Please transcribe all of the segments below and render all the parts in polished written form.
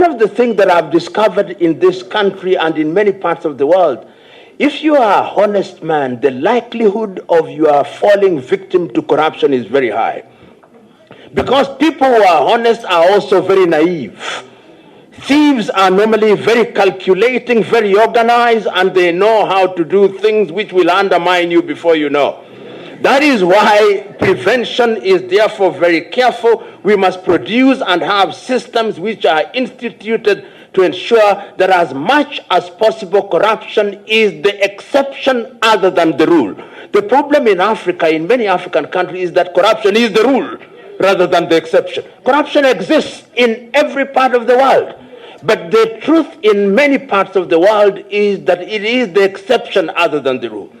One of the things that I've discovered in this country and in many parts of the world, if you are a honest man, the likelihood of your falling victim to corruption is very high. Because people who are honest are also very naive. Thieves are normally very calculating, very organized, and they know how to do things which will undermine you before you know. That is why prevention is therefore very careful. We must produce and have systems which are instituted to ensure that as much as possible corruption is the exception other than the rule. The problem in Africa, in many African countries, is that corruption is the rule rather than the exception. Corruption exists in every part of the world. But the truth in many parts of the world is that it is the exception other than the rule.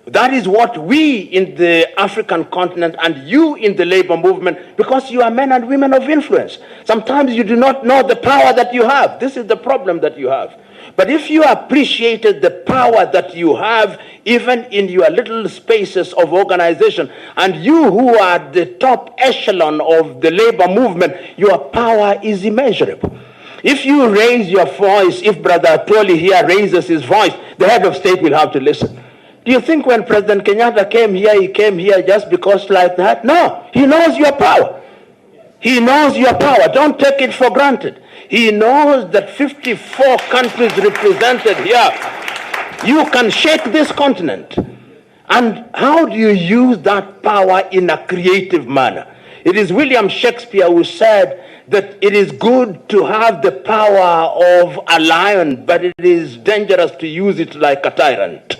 That is what we in the African continent and you in the labor movement, because you are men and women of influence. Sometimes you do not know the power that you have. This is the problem that you have. But if you appreciated the power that you have, even in your little spaces of organization, and you who are the top echelon of the labor movement, your power is immeasurable. If you raise your voice, if Brother Atoli here raises his voice, the head of state will have to listen. Do you think when President Kenyatta came here, he came here just because like that? No, he knows your power. He knows your power. Don't take it for granted. He knows that 54 countries represented here, you can shake this continent. And how do you use that power in a creative manner? It is William Shakespeare who said that it is good to have the power of a lion, but it is dangerous to use it like a tyrant.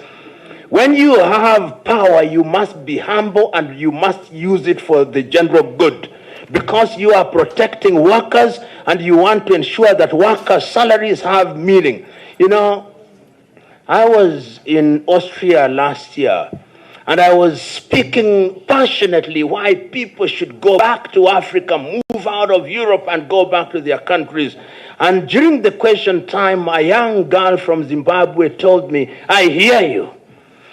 When you have power, you must be humble and you must use it for the general good, because you are protecting workers and you want to ensure that workers' salaries have meaning. You know, I was in Austria last year and I was speaking passionately why people should go back to Africa, move out of Europe and go back to their countries. And during the question time, a young girl from Zimbabwe told me, "I hear you.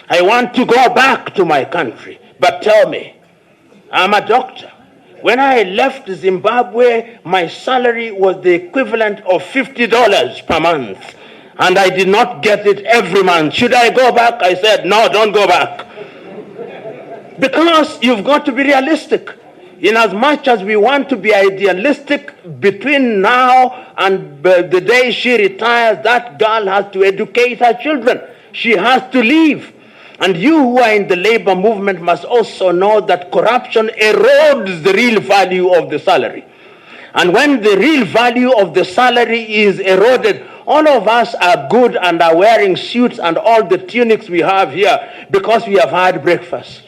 I want to go back to my country, but tell me, I'm a doctor. When I left Zimbabwe, my salary was the equivalent of $50 per month, and I did not get it every month. Should I go back?" I said, "No, don't go back." Because you've got to be realistic. In as much as we want to be idealistic, between now and the day she retires, that girl has to educate her children. She has to leave. And you who are in the labor movement must also know that corruption erodes the real value of the salary. And when the real value of the salary is eroded, all of us are good and are wearing suits and all the tunics we have here because we have had breakfast.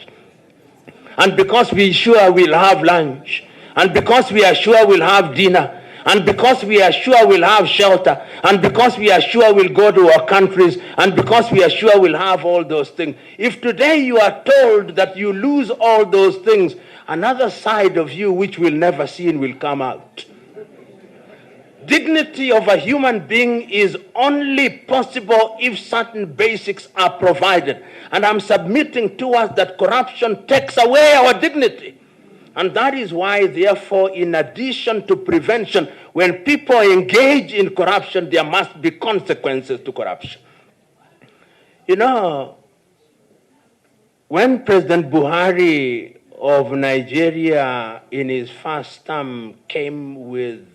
And because we sure we'll have lunch. And because we are sure we'll have dinner. And because we are sure we'll have shelter, and because we are sure we'll go to our countries, and because we are sure we'll have all those things. If today you are told that you lose all those things, another side of you which we'll never see will come out. Dignity of a human being is only possible if certain basics are provided. And I'm submitting to us that corruption takes away our dignity. And that is why, therefore, in addition to prevention, when people engage in corruption, there must be consequences to corruption. You know, when President Buhari of Nigeria in his first term came with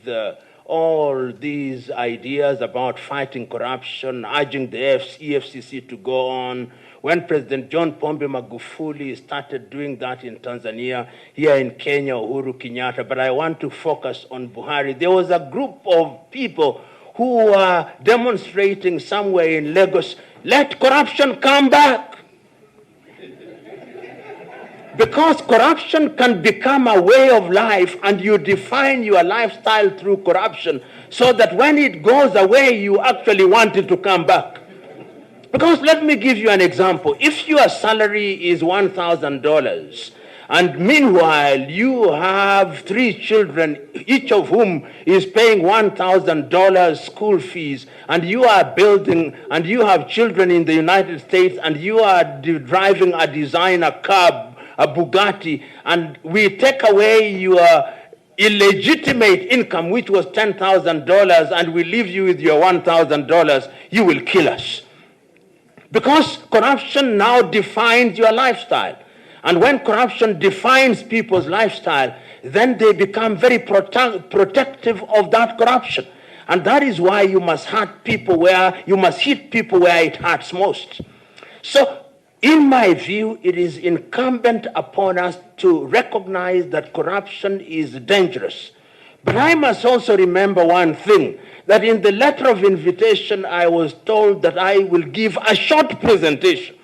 all these ideas about fighting corruption, urging the EFCC to go on, when President John Pombe Magufuli started doing that in Tanzania, here in Kenya, Uhuru Kenyatta, but I want to focus on Buhari. There was a group of people who were demonstrating somewhere in Lagos, "Let corruption come back." Because corruption can become a way of life and you define your lifestyle through corruption so that when it goes away, you actually want it to come back. Because let me give you an example. If your salary is $1,000 and meanwhile you have 3 children, each of whom is paying $1,000 school fees, and you are building and you have children in the United States and you are driving a designer car, a Bugatti, and we take away your illegitimate income, which was $10,000, and we leave you with your $1,000, you will kill us. Because corruption now defines your lifestyle. And when corruption defines people's lifestyle, then they become very protective of that corruption. And that is why you must hit people where it hurts most. So, in my view, it is incumbent upon us to recognize that corruption is dangerous. But I must also remember one thing, that in the letter of invitation, I was told that I will give a short presentation.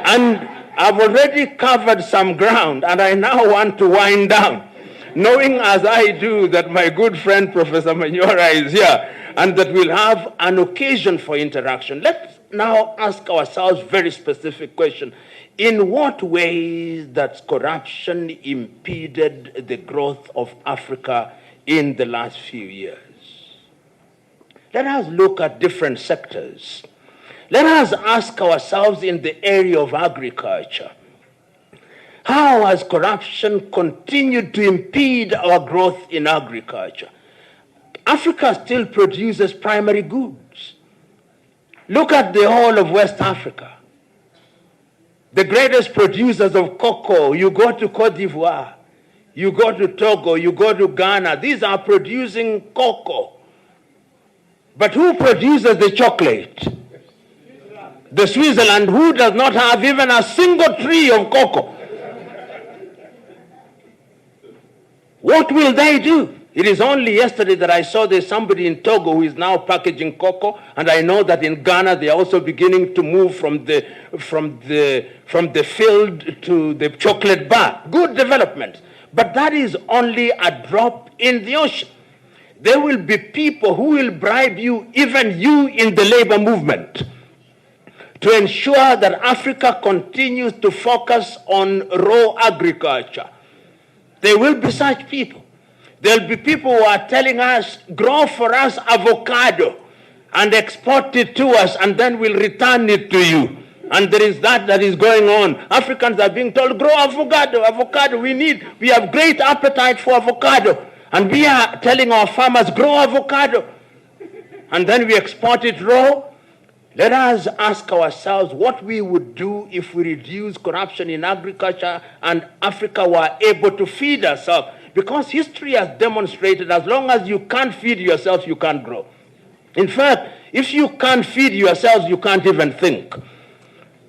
And I've already covered some ground, and I now want to wind down, knowing as I do that my good friend Professor Manyora is here, and that we'll have an occasion for interaction. Let's now ask ourselves a very specific question. In what ways that corruption impeded the growth of Africa in the last few years? Let us look at different sectors. Let us ask ourselves in the area of agriculture. How has corruption continued to impede our growth in agriculture? Africa still produces primary goods. Look at the whole of West Africa. The greatest producers of cocoa, you go to Cote d'Ivoire, you go to Togo, you go to Ghana, these are producing cocoa. But who produces the chocolate? The Switzerland, who does not have even a single tree of cocoa. What will they do? It is only yesterday that I saw there's somebody in Togo who is now packaging cocoa, and I know that in Ghana they are also beginning to move from the field to the chocolate bar. Good development. But that is only a drop in the ocean. There will be people who will bribe you, even you in the labor movement, to ensure that Africa continues to focus on raw agriculture. There will be such people. There will be people who are telling us, grow for us avocado and export it to us, and then we'll return it to you. And there is that is going on. Africans are being told, grow avocado, we have great appetite for avocado. And we are telling our farmers, grow avocado. And then we export it raw. Let us ask ourselves what we would do if we reduce corruption in agriculture and Africa were able to feed ourselves. Because history has demonstrated as long as you can't feed yourselves, you can't grow. In fact, if you can't feed yourselves, you can't even think.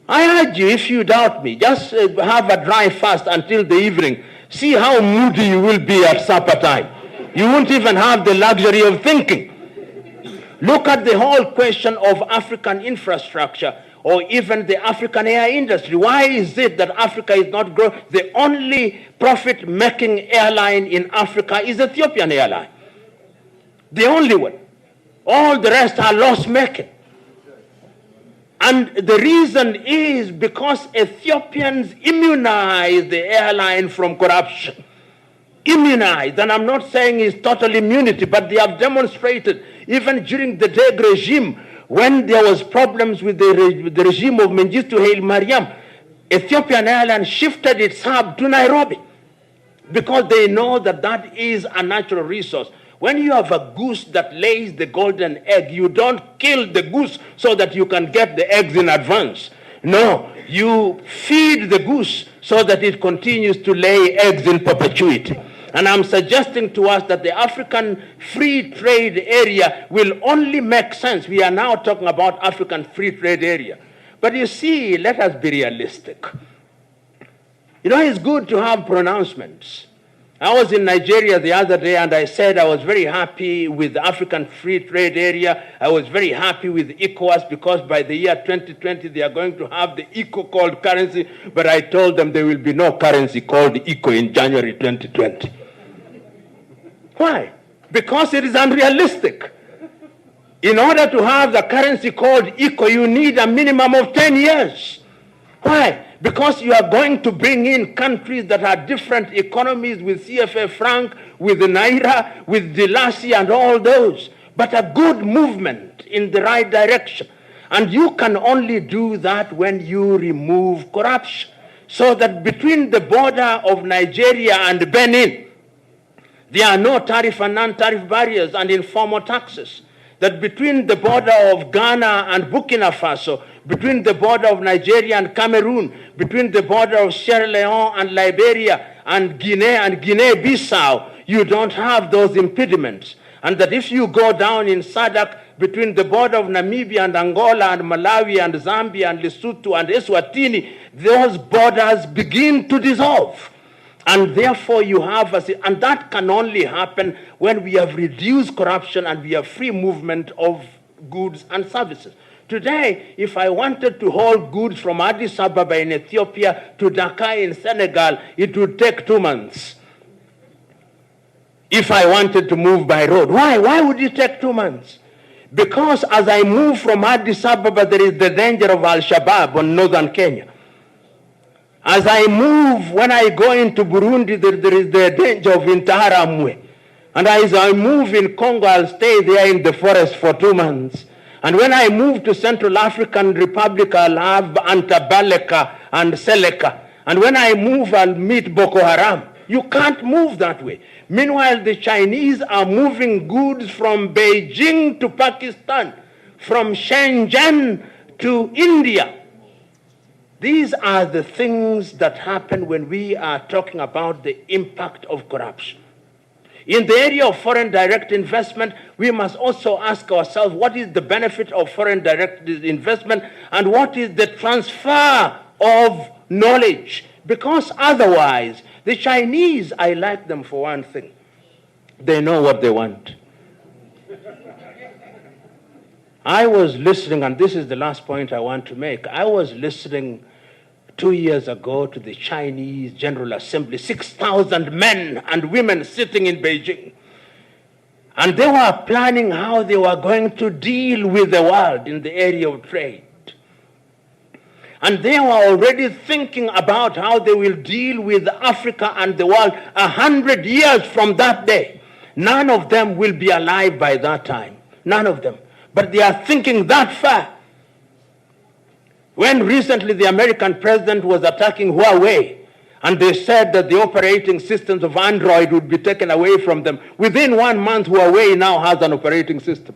I urge you, if you doubt me, just have a dry fast until the evening. See how moody you will be at supper time. You won't even have the luxury of thinking. Look at the whole question of African infrastructure or even the African air industry. Why is it that Africa is not growing? The only profit-making airline in Africa is Ethiopian Airline. The only one. All the rest are loss-making. And the reason is because Ethiopians immunize the airline from corruption. Immunized, and I'm not saying it's total immunity, but they have demonstrated, even during the Deg regime, when there was problems with the regime of Mengistu Haile Mariam, Ethiopian Airlines shifted its hub to Nairobi because they know that that is a natural resource. When you have a goose that lays the golden egg, you don't kill the goose so that you can get the eggs in advance. No, you feed the goose so that it continues to lay eggs in perpetuity. And I'm suggesting to us that the African free trade area will only make sense. We are now talking about African free trade area. But you see, let us be realistic. You know, it's good to have pronouncements. I was in Nigeria the other day and I said I was very happy with the African free trade area. I was very happy with ECOWAS because by the year 2020 they are going to have the ECO called currency, but I told them there will be no currency called ECO in January 2020. Why? Because it is unrealistic. In order to have the currency called ECO, you need a minimum of 10 years. Why? Because you are going to bring in countries that are different economies with CFA franc, with the Naira, with the Lassie and all those. But a good movement in the right direction. And you can only do that when you remove corruption. So that between the border of Nigeria and Benin, There are no tariff and non-tariff barriers and informal taxes. That between the border of Ghana and Burkina Faso, between the border of Nigeria and Cameroon, between the border of Sierra Leone and Liberia and Guinea-Bissau, you don't have those impediments. And that if you go down in SADC, between the border of Namibia and Angola and Malawi and Zambia and Lesotho and Eswatini, those borders begin to dissolve. And therefore you have, and that can only happen when we have reduced corruption and we have free movement of goods and services. Today, if I wanted to haul goods from Addis Ababa in Ethiopia to Dakar in Senegal, it would take 2 months. If I wanted to move by road. Why? Why would it take 2 months? Because as I move from Addis Ababa, there is the danger of Al-Shabaab on northern Kenya. As I move, when I go into Burundi, there is the danger of Interahamwe. And as I move in Congo, I'll stay there in the forest for 2 months. And when I move to Central African Republic, I'll have Antabaleka and Seleka. And when I move, I'll meet Boko Haram. You can't move that way. Meanwhile, the Chinese are moving goods from Beijing to Pakistan, from Shenzhen to India. These are the things that happen when we are talking about the impact of corruption. In the area of foreign direct investment, we must also ask ourselves, what is the benefit of foreign direct investment and what is the transfer of knowledge? Because otherwise, the Chinese, I like them for one thing. They know what they want. I was listening, and this is the last point I want to make. I was listening 2 years ago to the Chinese General Assembly, 6,000 men and women sitting in Beijing. And they were planning how they were going to deal with the world in the area of trade. And they were already thinking about how they will deal with Africa and the world 100 years from that day. None of them will be alive by that time. None of them. But they are thinking that far. When recently the American president was attacking Huawei, and they said that the operating systems of Android would be taken away from them, within 1 month, Huawei now has an operating system.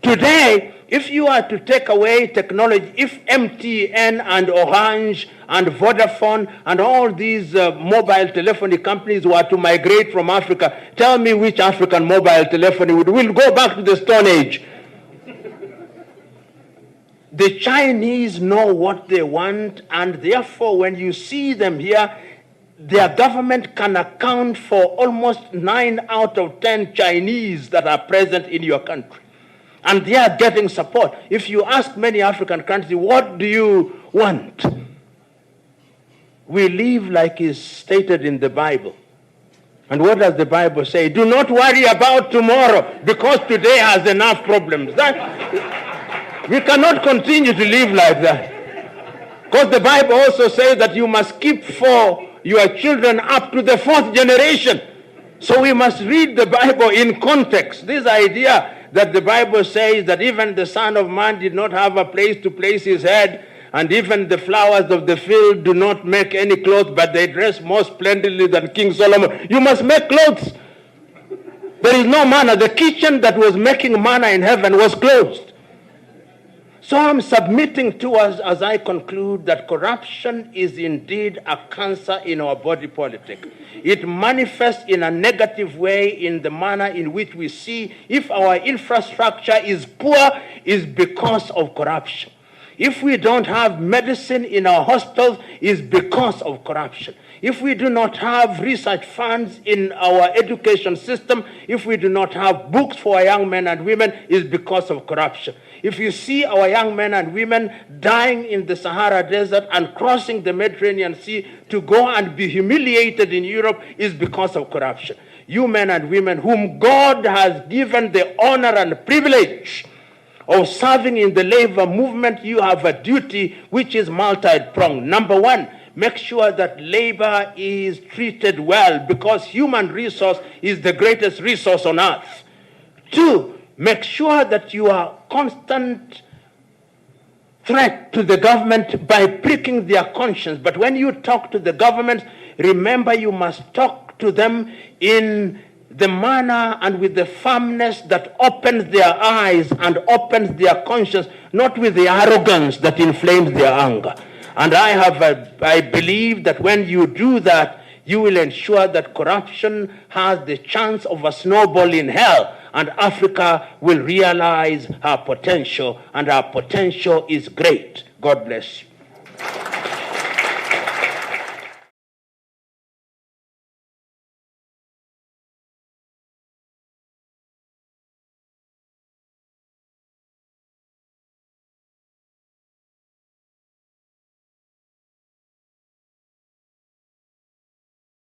Today, if you are to take away technology, if MTN and Orange and Vodafone and all these mobile telephony companies were to migrate from Africa, tell me which African mobile telephony will go back to the Stone Age. The Chinese know what they want, and therefore when you see them here, their government can account for almost 9 out of 10 Chinese that are present in your country. And they are getting support. If you ask many African countries, what do you want? We live like is stated in the Bible. And what does the Bible say? Do not worry about tomorrow, because today has enough problems. We cannot continue to live like that. Because the Bible also says that you must keep for your children up to the 4th generation. So we must read the Bible in context. This idea that the Bible says that even the Son of Man did not have a place to place his head, and even the flowers of the field do not make any clothes, but they dress more splendidly than King Solomon. You must make clothes. There is no manna. The kitchen that was making manna in heaven was closed. So I'm submitting to us as I conclude that corruption is indeed a cancer in our body politic. It manifests in a negative way in the manner in which we see if our infrastructure is poor is because of corruption. If we don't have medicine in our hospitals is because of corruption. If we do not have research funds in our education system, if we do not have books for our young men and women, is because of corruption. If you see our young men and women dying in the Sahara Desert and crossing the Mediterranean Sea to go and be humiliated in Europe, is because of corruption. You men and women whom God has given the honor and privilege of serving in the labor movement, you have a duty which is multi-pronged. Number one, make sure that labor is treated well, because human resource is the greatest resource on earth. Two, make sure that you are constant threat to the government by pricking their conscience. But when you talk to the government, remember you must talk to them in the manner and with the firmness that opens their eyes and opens their conscience, not with the arrogance that inflames their anger. And I believe that when you do that, you will ensure that corruption has the chance of a snowball in hell, and Africa will realize her potential, and her potential is great. God bless you.